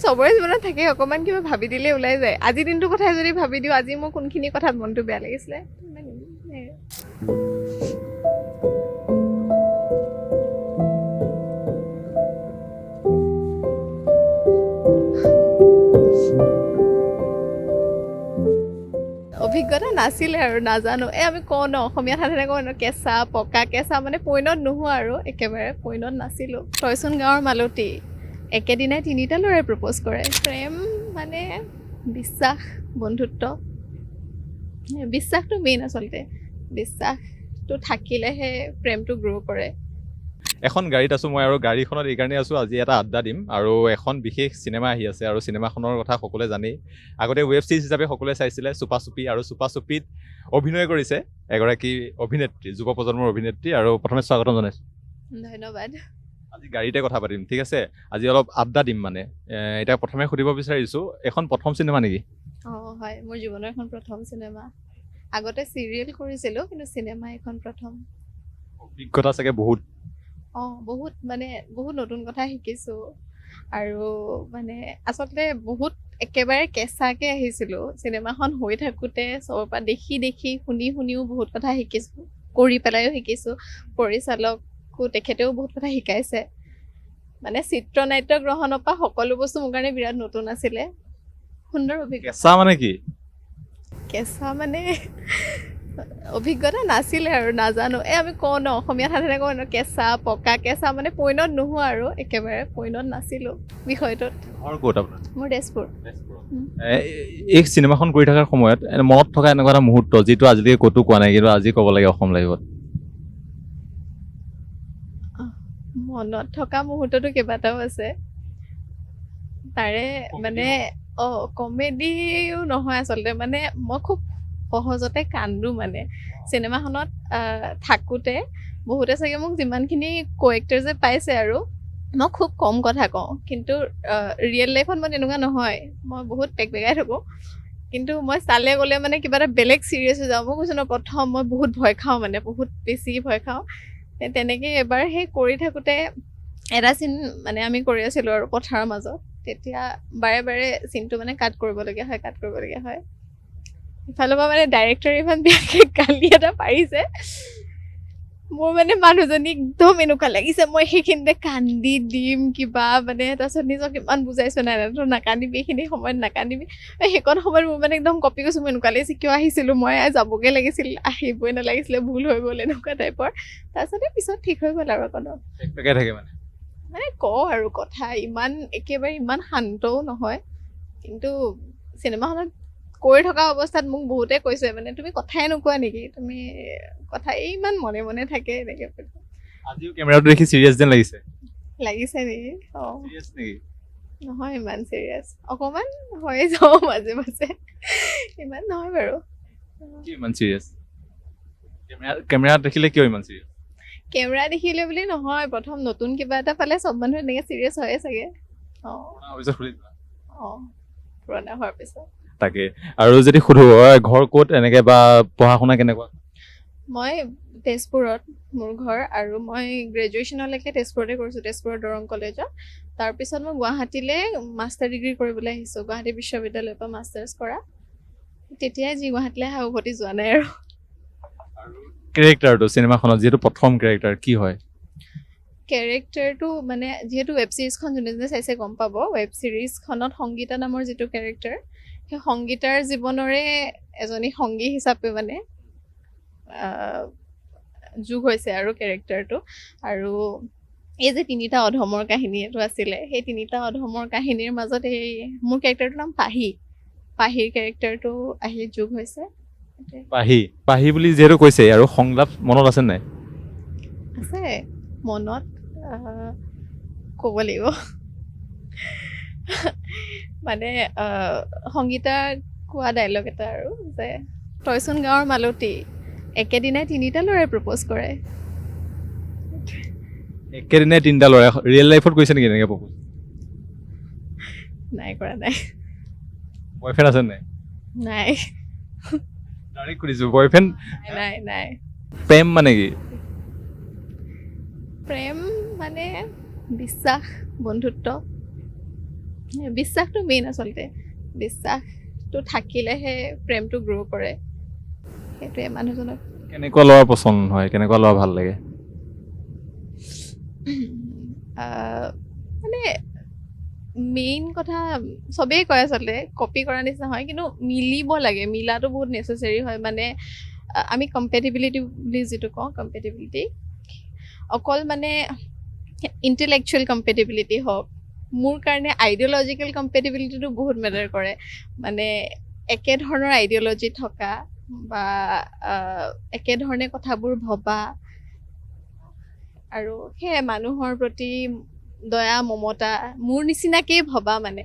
চবৰে জীৱনত থাকে, অকণমান কিবা ভাবি দিলে ওলাই যায়। আজিৰ দিনটোৰ কথাই যদি ভাবি দিওঁ, আজি মোৰ কোনখিনি কথাত মনটো বেয়া লাগিছিলে, অভিজ্ঞতা নাছিলে আৰু নাজানো। আমি কওঁ ন, অসমীয়াত সাধাৰণতে কওঁ ন, কেঁচা পকা কেঁচা, মানে পৈণত নোহোৱা আৰু একেবাৰে পৈণত নাছিলোঁ। তইচোন গাঁৱৰ মালতী, একেদিনাই 3টা ল'ৰাই প্ৰপ'জ কৰে। প্ৰেম মানে বিশ্বাস, বন্ধুত্ব, বিশ্বাসটো মেইন আচলতে। বিশ্বাসটো থাকিলেহে প্ৰেমটো গ্ৰ' কৰে। এখন গাড়ীত আছোঁ মই, আৰু গাড়ীখনত এইকাৰণেই আছোঁ, আজি এটা আড্ডা দিম আৰু এখন বিশেষ চিনেমা আহি আছে, আৰু চিনেমাখনৰ কথা সকলোৱে জানেই। আগতে ৱেব ছিৰিজ হিচাপে সকলোৱে চাইছিলে চুপা চুপি, আৰু চুপা চুপিত অভিনয় কৰিছে এগৰাকী অভিনেত্ৰী, যুৱ প্ৰজন্মৰ অভিনেত্ৰী, আৰু প্ৰথমে স্বাগতম জনাইছোঁ। ধন্যবাদ। আজি গাড়ীতে কথা পাতিম, ঠিক আছে? আজি অলপ আড্ডা দিম মানে। এতিয়া প্ৰথমে সুধিব বিচাৰিছোঁ, এখন প্ৰথম চিনেমা নেকি? হয়, মোৰ জীৱনৰ এখন প্ৰথম চিনেমা। আগতে চিৰিয়েল কৰিছিলোঁ, কিন্তু চিনেমা এখন প্ৰথম। অভিজ্ঞতা চাগে বহুত। বহুত মানে বহুত নতুন কথা শিকিছোঁ, আৰু মানে আচলতে বহুত একেবাৰে কেঁচাকৈ আহিছিলোঁ। চিনেমাখন হৈ থাকোঁতে চবৰ পৰা দেখি শুনিও বহুত কথা শিকিছোঁ, কৰি পেলাইও শিকিছোঁ। পৰিচালকো তেখেতেও বহুত কথা শিকাইছে। মানে চিত্ৰনাট্য গ্ৰহণৰ পৰা সকলো বস্তু মোৰ কাৰণে বিৰাট নতুন আছিলে। সুন্দৰ অভিজ্ঞতা। কেঁচা মানে কি? কেঁচা মানে অভিজ্ঞতা নাছিলে আৰু নাজানো। আমি কওঁ ন, অসমীয়াত সাধাৰণতে কওঁ ন, কেঁচা পকা কেঁচা, মানে পৈণত নোহোৱা আৰু একেবাৰে পৈণত নাছিলোঁ বিষয়টোত। ঘৰ ক'ত আপোনাৰ? মোৰ তেজপুৰ। এই চিনেমাখন কৰি থকাৰ সময়ত মনত থকা এনেকুৱা এটা মুহূৰ্ত যিটো আজিলৈকে ক'তো কোৱা নাই, কিন্তু আজি ক'ব লাগে অসম লাইভত। মনত থকা মুহূৰ্তটো কেইবাটাও আছে। তাৰে মানে কমেডিও নহয় আচলতে, মানে মই খুব সহজতে কান্দো মানে। চিনেমাখনত থাকোঁতে বহুতে চাগে মোক যিমানখিনি কোএক্টৰ যে পাইছে, আৰু মই খুব কম কথা কওঁ, কিন্তু ৰিয়েল লাইফত মই তেনেকুৱা নহয়। মই বহুত পেকপেকাই থাকোঁ, কিন্তু মই চালে গ'লে মানে কিবা এটা বেলেগ চিৰিয়াছ হৈ যাওঁ। মই কৈছোঁ ন, প্ৰথম মই বহুত ভয় খাওঁ, মানে বহুত বেছি ভয় খাওঁ। তেনেকৈ এবাৰ সেই কৰি থাকোঁতে এটা চিন মানে আমি কৰি আছিলোঁ আৰু পথাৰৰ মাজত, তেতিয়া বাৰে চিনটো মানে কাট কৰিবলগীয়া হয়। ইফালৰ পৰা মানে ডাইৰেক্টৰে ইমান বেয়াকৈ গালি এটা পাৰিছে, মোৰ মানে মানুহজনী একদম এনেকুৱা লাগিছে মই সেইখিনিতে কান্দি দিম কিবা, মানে তাৰপিছত নিজক ইমান বুজাইছোঁ, নাই তই নাকান্দিবি, এইখিনি সময়ত নাকান্দিবি। সেইকণ সময়ত মোৰ মানে একদম কপি গৈছোঁ, মই এনেকুৱা লাগিছে কিয় আহিছিলোঁ, মই যাবগৈ লাগিছিল, আহিবই নালাগিছিলে, ভুল হৈ গ'ল, এনেকুৱা টাইপৰ। তাৰপিছতে পিছত ঠিক হৈ গ'ল আৰু অকণ থাকে মানে কওঁ আৰু কথা, একেবাৰে ইমান শান্তও নহয়। কিন্তু চিনেমাখনত কৰি থকা অৱস্থাত মোক বহুতে কৈছে, মানে তুমি কথাই নোকোৱা নেকি, তুমি কথা ইমান মনে থাকে, এনেকৈ আজিও কেমেৰাটো দেখি চিৰিয়াছ যেন লাগিছে নেকি? চিৰিয়াছ নেকি? নহয় ইমান চিৰিয়াছ, অকণমান হৈ যাওঁ মাজে ইমান নহয় বাৰু। কি ইমান চিৰিয়াছ? কেমেৰাত দেখিলে কিয় ইমান চিৰিয়াছ? কেমেৰা দেখিলে বুলি নহয়, প্ৰথম নতুন কিবা এটা পালে চব মানুহ এনেকৈ চিৰিয়াছ হয়ে চাগে। পুৰণা হোৱাৰ পিছত তাকে। আৰু যদি সুধো, ঘৰ ক'ত এনেকে, বা পঢ়া শুনা কেনেকুৱা? মই তেজপুৰত মোৰ ঘৰ, আৰু মই গ্ৰেজুৱেশ্যনলৈকে তেজপুৰতে কৰিছোঁ, তেজপুৰৰ দৰং কলেজত। তাৰপিছত মই গুৱাহাটীলৈ মাষ্টাৰ ডিগ্ৰী কৰিবলৈ আহিছোঁ, গুৱাহাটী বিশ্ববিদ্যালয়ৰ পৰা মাষ্টাৰ্ছ কৰা। তেতিয়াই যি গুৱাহাটীলৈ অহা উভতি যোৱা নাই আৰু। কেৰেক্টাৰটো চিনেমাখনত যিহেতু প্ৰথম কেৰেক্টাৰ, কি হয়? কেৰেক্টাৰটো মানে যিহেতু ৱেব ছিৰিজখন যোনে চাইছে গম পাব, ৱেব ছিৰিজখনত সংগীতা নামৰ যিটো কেৰেক্টাৰ, সেই সংগীতাৰ জীৱনৰে এজনী সংগী হিচাপে মানে যোগ হৈছে আৰু কেৰেক্টাৰটো। আৰু এই যে 3টা অধমৰ কাহিনী এইটো আছিলে, সেই 3টা অধমৰ কাহিনীৰ মাজত এই মোৰ কেৰেক্টাৰটোৰ নাম পাহিৰ কেৰেক্টাৰটো আহি যোগ হৈছে। পাহি বুলি যিহেতু কৈছে, আৰু সংলাপ মনত আছে নাই? আছে মনত, ক'ব লাগিব। মানে সংগীতা কোৱা ডাইলগ এটা আৰু, যে তইচোন গাঁৱৰ মালতী, একেদিনাই 3টা ল'ৰাই প্ৰপ'জ কৰে। একেদিনাই 3টা ল'ৰাই ৰিয়েল লাইফত কৈছে নেকি এনেকে প্ৰপ'জ? নাই কৰা, নাই। বয়ফ্ৰেণ্ড আছে নাই? নাই। ডাইৰেক্ট সুধিছোঁ, বয়ফ্ৰেণ্ড নাই। প্ৰেম মানে কি? প্ৰেম মানে বিশ্বাস, বন্ধুত্ব, বিশ্বাসটো মেইন আচলতে বিশ্বাসটো থাকিলেহে প্ৰেমটো গ্ৰ' কৰে সেইটোৱে মানুহজনক কেনেকুৱা ল'ৰা পচন্দ হয় কেনেকুৱা ল'ৰা ভাল লাগে মানে মেইন কথা চবেই কয় আচলতে কপি কৰা নিচিনা হয় কিন্তু মিলিব লাগে মিলাটো বহুত নেচেচেৰী হয় মানে আমি কম্পেটিবিলিটি বুলি যিটো কওঁ কম্পেটিবিলিটি অকল মানে ইণ্টেলেকচুৱেল কম্পেটিবিলিটি হওক মোৰ কাৰণে আইডিঅ'লজিকেল কম্পেটিবিলিটিটো বহুত মেটাৰ কৰে মানে একেধৰণৰ আইডিঅ'লজি থকা বা একেধৰণে কথাবোৰ ভবা আৰু সেয়াই মানুহৰ প্ৰতি দয়া মমতা মোৰ নিচিনাকেই ভবা মানে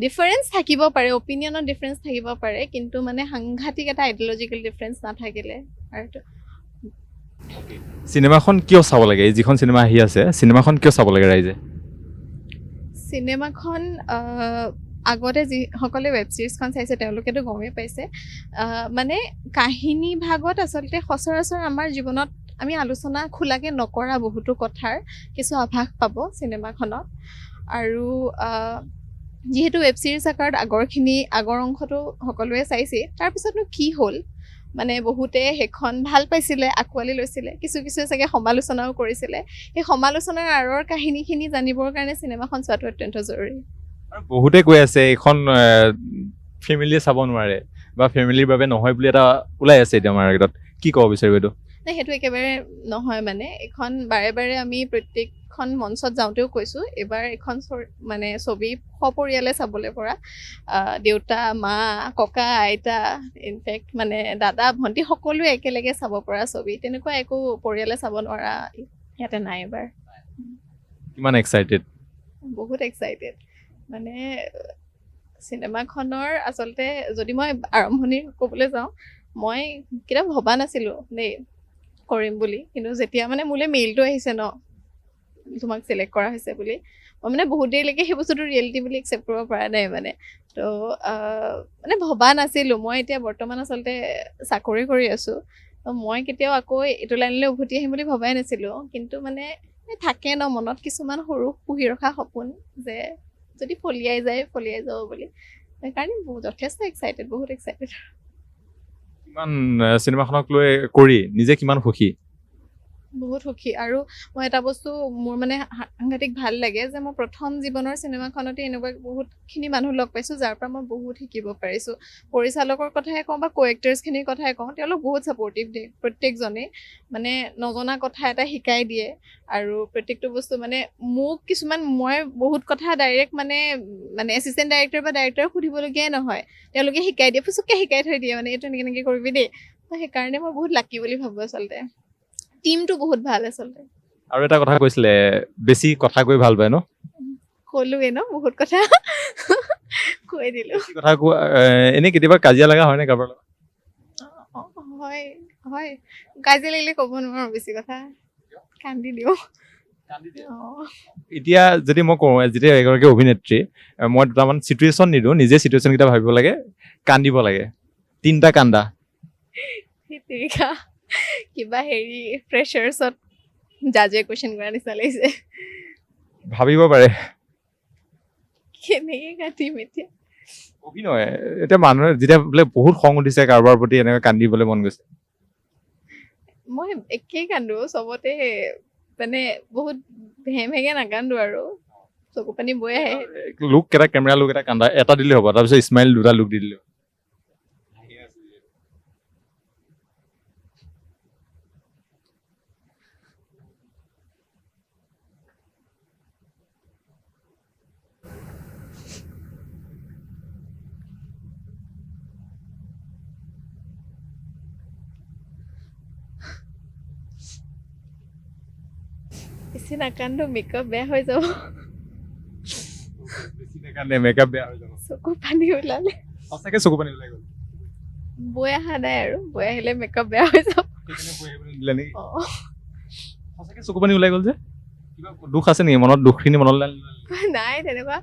ডিফাৰেঞ্চ থাকিব পাৰে অপিনিয়নত ডিফাৰেঞ্চ থাকিব পাৰে কিন্তু মানে সাংঘাতিক এটা আইডিঅ'লজিকেল ডিফাৰেঞ্চ নাথাকিলে আৰু চিনেমাখন কিয় চাব লাগে এই যিখন চিনেমা আহি আছে চিনেমাখন কিয় চাব লাগে ৰাইজে চিনেমাখন আগতে যিসকলে ৱেব ছিৰিজখন চাইছে তেওঁলোকেতো গমেই পাইছে মানে কাহিনী ভাগত আচলতে সচৰাচৰ আমাৰ জীৱনত আমি আলোচনা খোলাকৈ নকৰা বহুতো কথাৰ কিছু আভাস পাব চিনেমাখনত আৰু যিহেতু ৱেব ছিৰিজ আকাৰত আগৰ অংশটো সকলোৱে চাইছে তাৰপিছতনো কি হ'ল মানে বহুতে সেইখন ভাল পাইছিলে আঁকোৱালি লৈছিলে কিছুৱে চাগে সমালোচনাও কৰিছিলে সেই সমালোচনাৰ আঁৰৰ কাহিনীখিনি জানিবৰ কাৰণে চিনেমাখন চোৱাটো অত্যন্ত জৰুৰী আৰু বহুতে কৈ আছে এইখন ফেমিলিয়ে চাব নোৱাৰে বা ফেমিলিৰ বাবে নহয় বুলি এটা ওলাই আছে এতিয়া মাৰ্কেটত কি ক'ব বিচাৰিব এইটো নাই সেইটো একেবাৰে নহয় মানে এইখন বাৰে বাৰে আমি প্ৰত্যেকখন মঞ্চত যাওঁতেও কৈছোঁ এইবাৰ এইখন মানে ছবি সপৰিয়ালে চাবলৈ পৰা দেউতা মা ককা আইতা ইনফেক্ট মানে দাদা ভণ্টি সকলোৱে একেলগে চাব পৰা ছবি তেনেকুৱা একো পৰিয়ালে চাব নোৱাৰা ইয়াতে নাই এইবাৰ কিমান এক্সাইটেড বহুত এক্সাইটেড মানে চিনেমাখনৰ আচলতে যদি মই আৰম্ভণি ক'বলৈ যাওঁ মই কেতিয়াও ভবা নাছিলোঁ দেই কৰিম বুলি কিন্তু যেতিয়া মানে মোলৈ মেইলটো আহিছে ন তোমাক চিলেক্ট কৰা হৈছে বুলি মই মানে বহুত দেৰিলৈকে সেই বস্তুটো ৰিয়েলিটি বুলি একচেপ্ট কৰিব পৰা নাই মানে তো মানে ভবা নাছিলোঁ মই এতিয়া বৰ্তমান আচলতে চাকৰি কৰি আছোঁ তো মই কেতিয়াও আকৌ এইটো লাইনলৈ উভতি আহিম বুলি ভবাই নাছিলোঁ কিন্তু মানে থাকে ন মনত কিছুমান সৰু পুহি ৰখা সপোন যে যদি ফলিয়াই যাব বুলি সেইকাৰণে যথেষ্ট এক্সাইটেড বহুত এক্সাইটেড কিমান চিনেমাখনক লৈ কৰি নিজে কিমান সুখী বহুত সুখী আৰু মই এটা বস্তু মোৰ মানে সাংঘাতিক ভাল লাগে যে মই প্ৰথম জীৱনৰ চিনেমাখনতে এনেকুৱা বহুতখিনি মানুহ লগ পাইছোঁ যাৰ পৰা মই বহুত শিকিব পাৰিছোঁ পৰিচালকৰ কথাই কওঁ বা কো এক্টাৰ্ছখিনিৰ কথাই কওঁ তেওঁলোক বহুত ছাপৰ্টিভ দিয়ে প্ৰত্যেকজনেই মানে নজনা কথা এটা শিকাই দিয়ে আৰু প্ৰত্যেকটো বস্তু মানে মোক কিছুমান মই বহুত কথা ডাইৰেক্ট মানে এছিষ্টেণ্ট ডাইৰেক্টৰ বা ডাইৰেক্টৰক সুধিবলগীয়াই নহয় তেওঁলোকে শিকাই দিয়ে ফুচুককৈ শিকাই থৈ দিয়ে মানে এইটো এনেকৈ কৰিবি দেই তো সেইকাৰণে মই বহুত লাকি বুলি ভাবোঁ আচলতে টিমটো বহুত ভাল আচলতে আৰু এটা কথা কৈছিলে বেছি কথা কৈ ভাল পায় ন ক'লোৱে ন বহুত কথা কৈ দিলোঁ কথা কোৱা এনেই কেতিয়াবা কাজিয়া লগা হয়নে কাৰোবাৰ লগত হয় হয় কাজিয়া লাগিলে ক'ব নোৱাৰোঁ বেছি কথা কান্দি দিওঁ এতিয়া যদি মই কওঁ যেতিয়া এগৰাকী অভিনেত্ৰী মই দুটামান চিটুৱেশ্যন নিদিওঁ নিজে চিটুৱেশ্যনকেইটা ভাবিব লাগে কান্দিব লাগে 3টা কান্দা কিবা হেৰি ফ্ৰেছাৰ্ছত জাজে কুৱেশ্যন কৰা নিচিনা লাগিছে ভাবিব পাৰে কেনেকৈ কাটিম এতিয়া অভিনয় এতিয়া মানুহে যেতিয়া বোলে বহুত খং উঠিছে কাৰোবাৰ প্ৰতি এনেকৈ কান্দিবলৈ মন গৈছে মই একেই কান্দো চবতে মানে বহুত ভেঙে নাকান্দো আৰু চকু পানী বৈ আহে লুক এটা কেমেৰা লুক এটা কান্দা এটা দিলে হ'ব তাৰপিছত স্মাইল 2টা লুক দি দিলে বেছি নাকান্দো মেকআপ বেয়া হৈ যাব মেকআপ বেয়া হৈ যাব চকু পানী ওলালে সঁচাকে চকু পানী ওলাই গ'ল বৈ অহা নাই আৰু বৈ আহিলে মেকআপ বেয়া হৈ যাব সঁচাকে চকু পানী ওলাই গ'ল যে কিবা দুখ আছে নেকি মনত দুখখিনি মনলৈ নাই তেনেকুৱা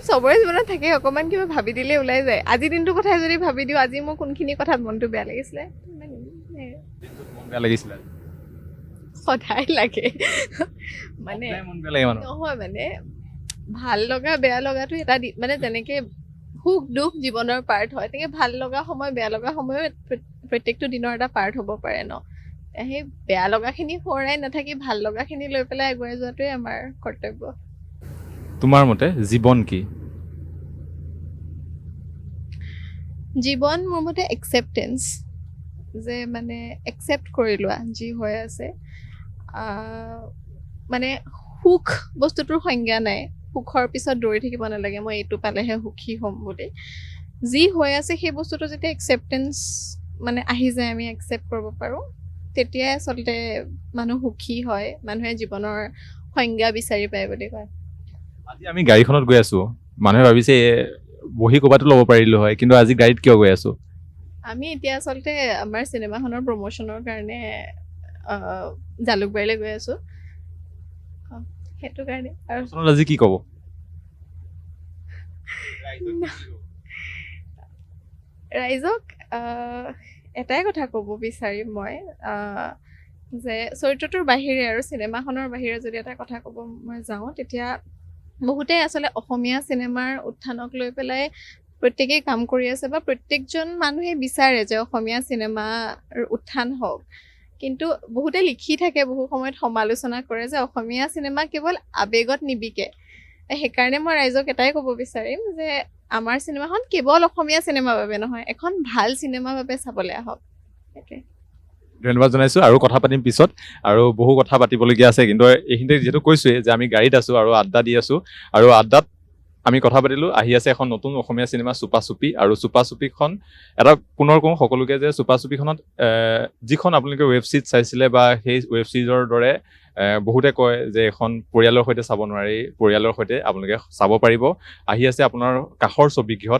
চবৰে জীৱনত থাকে অকণমান কিবা ভাবি দিলে ওলাই যায় আজিৰ দিনটোৰ কথাই যদি ভাবি দিওঁ আজি মোৰ কোনখিনি কথাত মনটো বেয়া লাগিছিলে বেয়া লাগিছিলে সদায় লাগে মানে মন বেয়া লাগে নহয় মানে ভাল লগা বেয়া লগাটো এটা মানে যেনেকে সুখ দুখ জীৱনৰ পাৰ্ট হয় তেনেকে ভাল লগা সময় বেয়া লগা সময়ো প্ৰত্যেকটো দিনৰ এটা পাৰ্ট হ'ব পাৰে ন সেই বেয়া লগাখিনি সোঁৱৰাই নাথাকি ভাল লগাখিনি লৈ পেলাই আগুৱাই যোৱাটোৱে আমাৰ কৰ্তব্য তোমাৰ মতে জীৱন কি জীৱন মোৰ মতে একচেপ্টেঞ্চ যে মানে একচেপ্ট কৰি লোৱা যি হৈ আছে মানে সুখ বস্তুটোৰ সংজ্ঞা নাই সুখৰ পিছত দৌৰি থাকিব নালাগে মই এইটো পালেহে সুখী হ'ম বুলি যি হৈ আছে সেই বস্তুটো যেতিয়া একচেপ্টেঞ্চ মানে আহি যায় আমি একচেপ্ট কৰিব পাৰোঁ তেতিয়াই আচলতে মানুহ সুখী হয় মানুহে জীৱনৰ সংজ্ঞা বিচাৰি পায় বুলি কয় আজি আমি গাড়ীখনত গৈ আছো মানুহে ভাবিছে বহি ক'ৰবাতো ল'ব পাৰিলো হয় কিন্তু আজি গাড়ীত কিয় গৈ আছো আমি এতিয়া আচলতে আমাৰ চিনেমাখনৰ প্ৰমোশ্যনৰ কাৰণে জালুকবাৰীলৈ গৈ আছোঁ সেইটো কাৰণে আৰু আজি কি ক'ব ৰাইজক এটাই কথা ক'ব বিচাৰিম মই যে চৰিত্ৰটোৰ বাহিৰে আৰু চিনেমাখনৰ বাহিৰে যদি এটা কথা ক'ব মই যাওঁ তেতিয়া বহুতেই আচলতে অসমীয়া চিনেমাৰ উত্থানক লৈ পেলাই প্ৰত্যেকেই কাম কৰি আছে বা প্ৰত্যেকজন মানুহে বিচাৰে যে অসমীয়া চিনেমাৰ উত্থান হওক কিন্তু বহুতে লিখি থাকে বহু সময়ত সমালোচনা কৰে যে অসমীয়া চিনেমা কেৱল আৱেগত নিবিকে সেইকাৰণে মই ৰাইজক এটাই ক'ব বিচাৰিম যে আমাৰ চিনেমাখন কেৱল অসমীয়া চিনেমাৰ বাবে নহয় এখন ভাল চিনেমাৰ বাবে চাবলৈ আহক সেইটোৱে ধন্যবাদ জনাইছোঁ আৰু কথা পাতিম পিছত আৰু বহু কথা পাতিবলগীয়া আছে কিন্তু এইখিনিতে যিহেতু কৈছোঁৱেই যে আমি গাড়ীত আছোঁ আৰু আড্ডা দি আছোঁ আৰু আড্ডাত আমি কথা পাতিলোঁ আহি আছে এখন নতুন অসমীয়া চিনেমা চুপা চুপি আৰু চুপা চুপিখন এটা পুনৰ কওঁ সকলোকে যে চুপা চুপিখনত যিখন আপোনালোকে ৱেব ছিৰিজ চাইছিলে বা সেই ৱেব ছিৰিজৰ দৰে বহুতে কয় যে এখন পৰিয়ালৰ সৈতে চাব নোৱাৰি পৰিয়ালৰ সৈতে আপোনালোকে চাব পাৰিব আহি আছে আপোনাৰ কাষৰ ছবিগৃহত